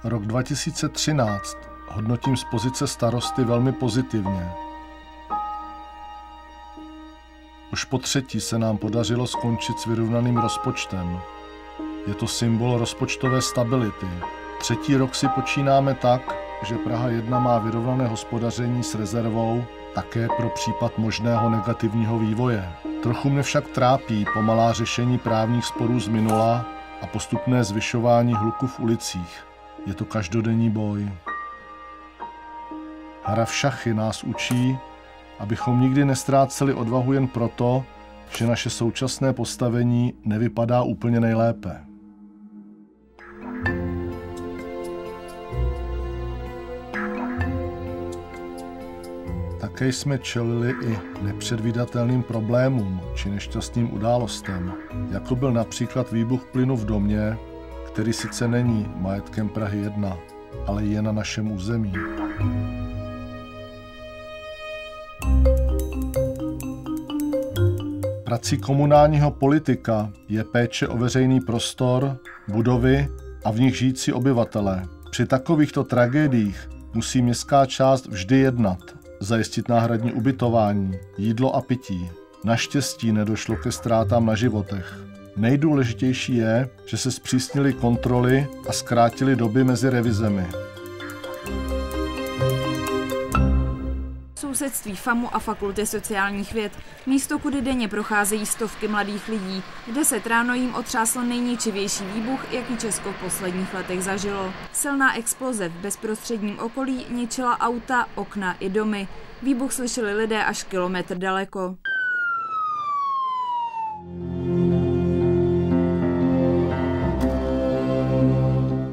Rok 2013 hodnotím z pozice starosty velmi pozitivně. Už po třetí se nám podařilo skončit s vyrovnaným rozpočtem. Je to symbol rozpočtové stability. Třetí rok si počínáme tak, že Praha 1 má vyrovnané hospodaření s rezervou také pro případ možného negativního vývoje. Trochu mě však trápí pomalá řešení právních sporů z minula a postupné zvyšování hluku v ulicích. Je to každodenní boj. Hra v šachy nás učí, abychom nikdy nestráceli odvahu jen proto, že naše současné postavení nevypadá úplně nejlépe. Také jsme čelili i nepředvídatelným problémům či nešťastným událostem, jako byl například výbuch plynu v domě, který sice není majetkem Prahy 1, ale je na našem území. Prací komunálního politika je péče o veřejný prostor, budovy a v nich žijící obyvatele. Při takovýchto tragédiích musí městská část vždy jednat, zajistit náhradní ubytování, jídlo a pití. Naštěstí nedošlo ke ztrátám na životech. Nejdůležitější je, že se zpřísnily kontroly a zkrátily doby mezi revizemi. Sousedství FAMu a Fakulty sociálních věd, místo, kudy denně procházejí stovky mladých lidí, kde se ráno jim otřásl nejničivější výbuch, jaký Česko v posledních letech zažilo. Silná exploze v bezprostředním okolí ničila auta, okna i domy. Výbuch slyšeli lidé až kilometr daleko.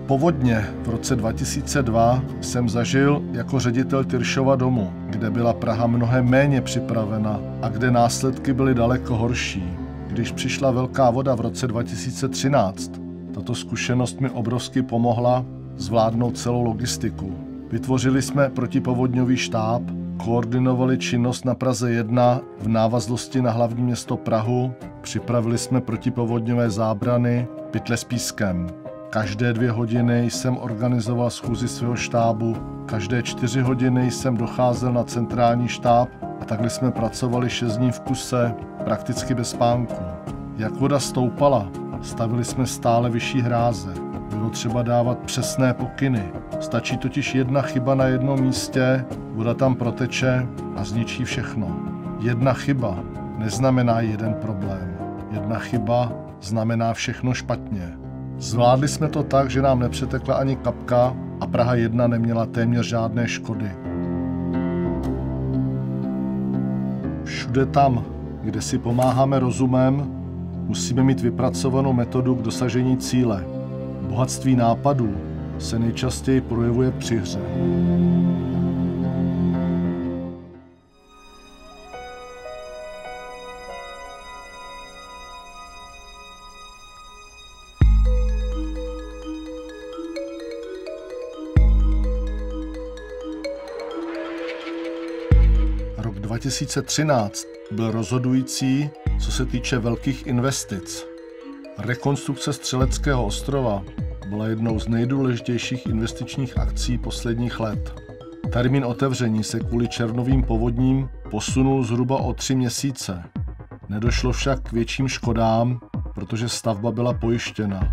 Povodně v roce 2002 jsem zažil jako ředitel Tyršova domu, kde byla Praha mnohem méně připravena a kde následky byly daleko horší. Když přišla velká voda v roce 2013, tato zkušenost mi obrovsky pomohla zvládnout celou logistiku. Vytvořili jsme protipovodňový štáb, koordinovali činnost na Praze 1 v návaznosti na hlavní město Prahu, připravili jsme protipovodňové zábrany, pytle s pískem. Každé 2 hodiny jsem organizoval schůzi svého štábu, každé 4 hodiny jsem docházel na centrální štáb a takhle jsme pracovali 6 dní v kuse, prakticky bez spánku. Jak voda stoupala, stavili jsme stále vyšší hráze. Bylo třeba dávat přesné pokyny. Stačí totiž jedna chyba na jednom místě, voda tam proteče a zničí všechno. Jedna chyba neznamená jeden problém. Jedna chyba znamená všechno špatně. Zvládli jsme to tak, že nám nepřetekla ani kapka a Praha 1 neměla téměř žádné škody. Všude tam, kde si pomáháme rozumem, musíme mít vypracovanou metodu k dosažení cíle. Bohatství nápadů se nejčastěji projevuje při hře. Rok 2013 byl rozhodující, co se týče velkých investic. Rekonstrukce Střeleckého ostrova byla jednou z nejdůležitějších investičních akcí posledních let. Termín otevření se kvůli červnovým povodním posunul zhruba o 3 měsíce. Nedošlo však k větším škodám, protože stavba byla pojištěna.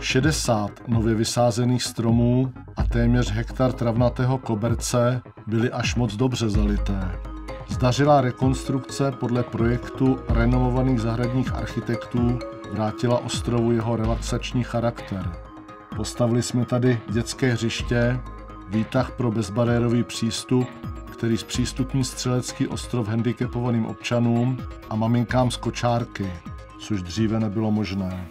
60 nově vysázených stromů a téměř hektar travnatého koberce byly až moc dobře zalité. Zdařilá rekonstrukce podle projektu renomovaných zahradních architektů vrátila ostrovu jeho relaxační charakter. Postavili jsme tady dětské hřiště, výtah pro bezbariérový přístup, který zpřístupní Střelecký ostrov handicapovaným občanům a maminkám z kočárky, což dříve nebylo možné.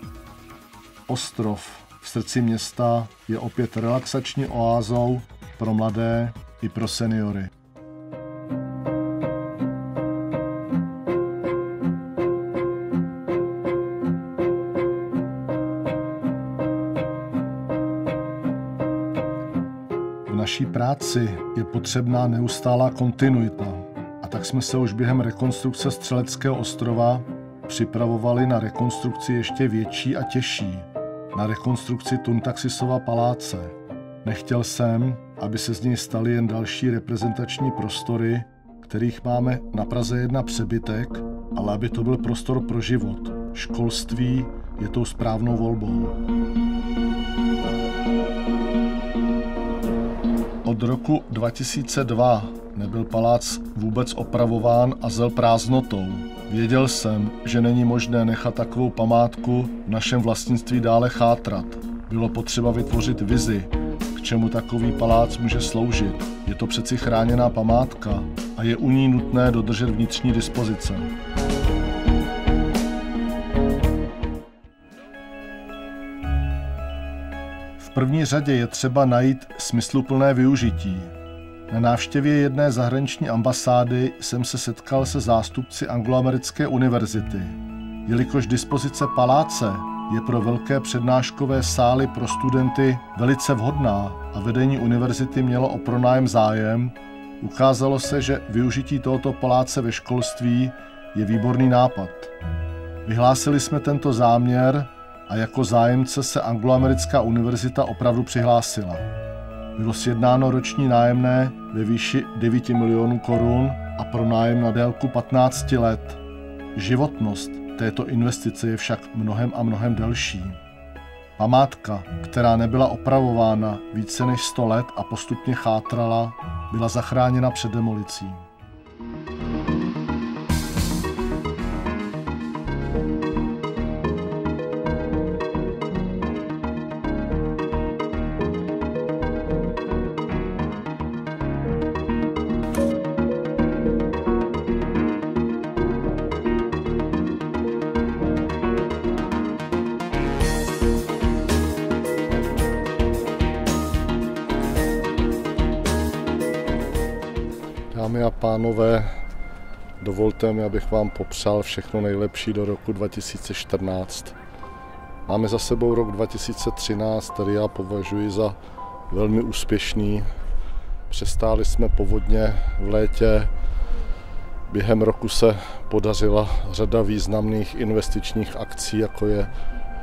Ostrov v srdci města je opět relaxační oázou pro mladé i pro seniory. V naší práci je potřebná neustálá kontinuita a tak jsme se už během rekonstrukce Střeleckého ostrova připravovali na rekonstrukci ještě větší a těžší, na rekonstrukci Tuntaxisova paláce. Nechtěl jsem, aby se z něj staly jen další reprezentační prostory, kterých máme na Praze 1 přebytek, ale aby to byl prostor pro život. Školství je tou správnou volbou. Od roku 2002 nebyl palác vůbec opravován a zel prázdnotou. Věděl jsem, že není možné nechat takovou památku v našem vlastnictví dále chátrat. Bylo potřeba vytvořit vizi, k čemu takový palác může sloužit. Je to přeci chráněná památka a je u ní nutné dodržet vnitřní dispozice. V první řadě je třeba najít smysluplné využití. Na návštěvě jedné zahraniční ambasády jsem se setkal se zástupci Angloamerické univerzity. Jelikož dispozice paláce je pro velké přednáškové sály pro studenty velice vhodná a vedení univerzity mělo o pronájem zájem, ukázalo se, že využití tohoto paláce ve školství je výborný nápad. Vyhlásili jsme tento záměr a jako zájemce se Angloamerická univerzita opravdu přihlásila. Bylo sjednáno roční nájemné ve výši 9 milionů korun a pronájem na délku 15 let. Životnost této investice je však mnohem a mnohem delší. Památka, která nebyla opravována více než 100 let a postupně chátrala, byla zachráněna před demolicí. Dámy a pánové, dovolte mi, abych vám popřál všechno nejlepší do roku 2014. Máme za sebou rok 2013, který já považuji za velmi úspěšný. Přestáli jsme povodně v létě. Během roku se podařila řada významných investičních akcí, jako je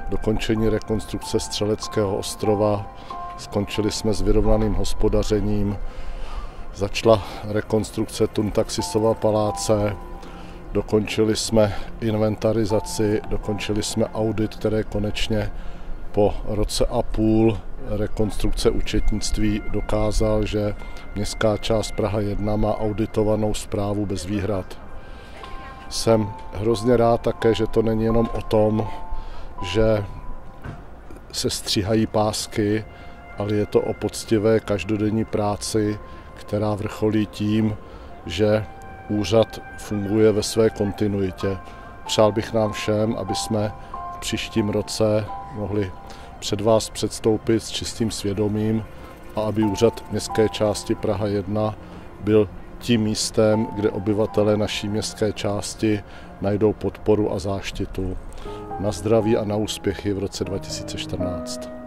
dokončení rekonstrukce Střeleckého ostrova. Skončili jsme s vyrovnaným hospodařením. Začala rekonstrukce Tuntaxisova paláce, dokončili jsme inventarizaci, dokončili jsme audit, který konečně po roce a půl rekonstrukce účetnictví dokázal, že městská část Praha 1 má auditovanou správu bez výhrad. Jsem hrozně rád také, že to není jenom o tom, že se stříhají pásky, ale je to o poctivé každodenní práci, která vrcholí tím, že úřad funguje ve své kontinuitě. Přál bych nám všem, aby jsme v příštím roce mohli před vás předstoupit s čistým svědomím a aby úřad městské části Praha 1 byl tím místem, kde obyvatelé naší městské části najdou podporu a záštitu. Na zdraví a na úspěchy v roce 2014.